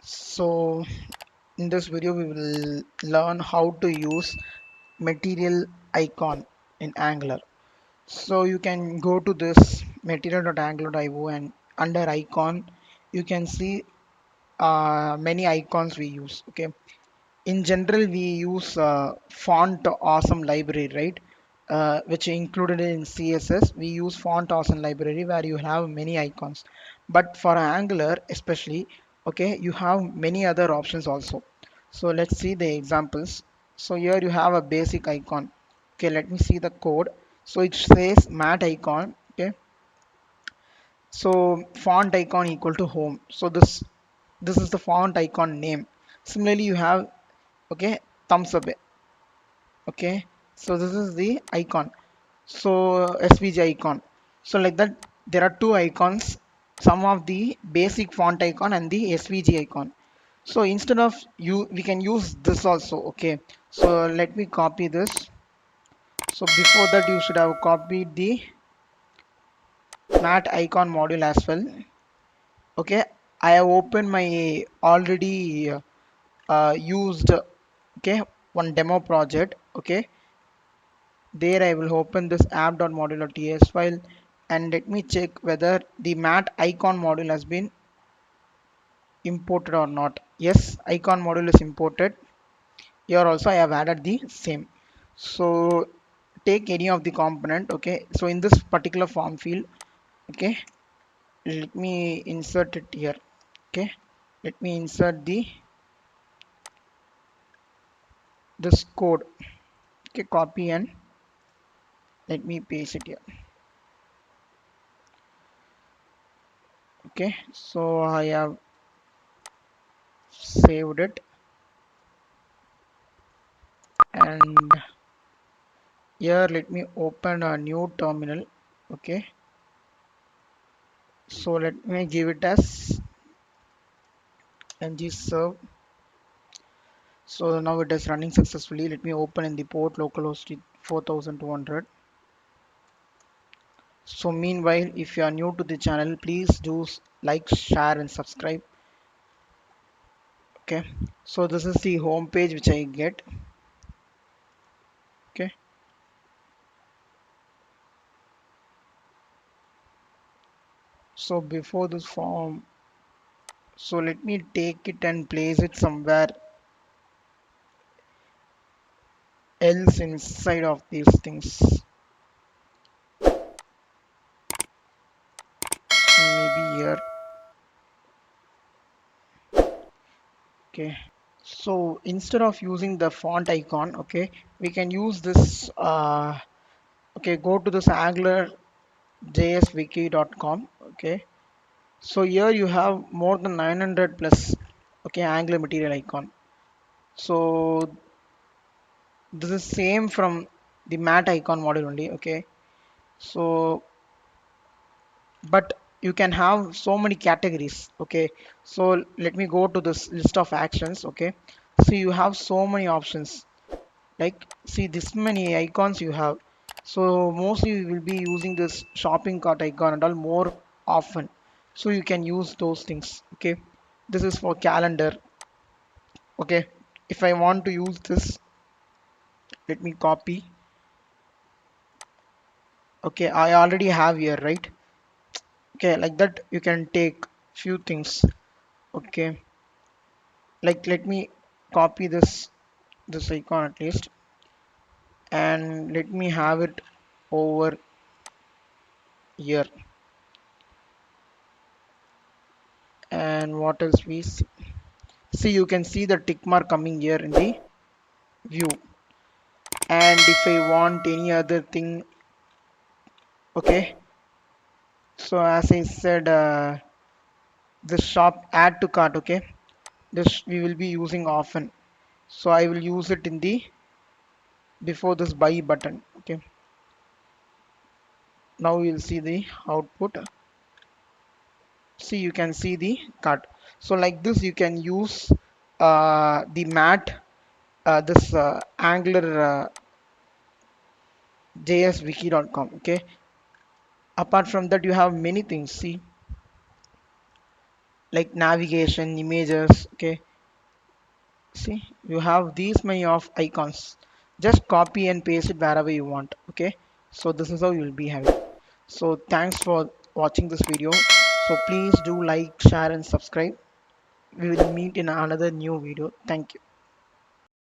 So in this video we will learn how to use material icon in Angular. So you can go to this material.angular.io and under icon you can see many icons we use. Okay, in general we use font awesome library, right? Which included in CSS. We use font awesome library where you have many icons, but for Angular especially, okay, you have many other options also. So let's see the examples. So here you have a basic icon. Okay, let me see the code. So it says mat icon. Okay, so font icon equal to home. So this is the font icon name. Similarly you have, okay, thumbs up. Okay, so this is the icon. So SVG icon. So like that there are two icons, some of the basic font icon and the SVG icon. So instead of you we can use this also. Okay, so let me copy this. So before that you should have copied the mat icon module as well. Okay, I have opened my already used, okay, one demo project. Okay, there I will open this app.module.ts file and let me check whether the mat icon module has been imported or not. Yes, icon module is imported. Here also I have added the same. So take any of the component. Okay, so in this particular form field, okay, let me insert it here. Okay, let me insert the this code. Okay, copy and let me paste it here. Okay, so I have saved it and here let me open a new terminal. Okay, so let me give it as ng serve. So now it is running successfully. Let me open in the port localhost 4200. So meanwhile, if you are new to the channel, please do like, share and subscribe. Okay, so this is the home page which I get. Okay, so before this form, so let me take it and place it somewhere else inside of these things. Maybe here. Okay, so instead of using the font icon, okay, we can use this. Okay, go to this Angular jswiki.com. Okay, so here you have more than 900 plus, okay, Angular material icon. So this is same from the mat icon model only. Okay, so but you can have so many categories. Okay, so let me go to this list of actions. Okay, so you have so many options, like see this many icons you have. So mostly you will be using this shopping cart icon and all more often, so you can use those things. Okay, this is for calendar. Okay, if I want to use this, let me copy. Okay, I already have here, right? Okay, like that you can take few things. Okay, like let me copy this icon at least and let me have it over here. And what else we see, you can see the tick mark coming here in the view. And if I want any other thing, okay, so as I said, this shop add to cart. Okay, this we will be using often, so I will use it in the before this buy button. Okay, now you'll see the output. See, you can see the cart. So like this you can use the mat, this Angular jswiki.com. Okay, apart from that you have many things. See, like navigation, images. Okay, see, you have these many of icons. Just copy and paste it wherever you want. Okay, so this is how you will be having. So thanks for watching this video. So please do like, share and subscribe. We will meet in another new video. Thank you.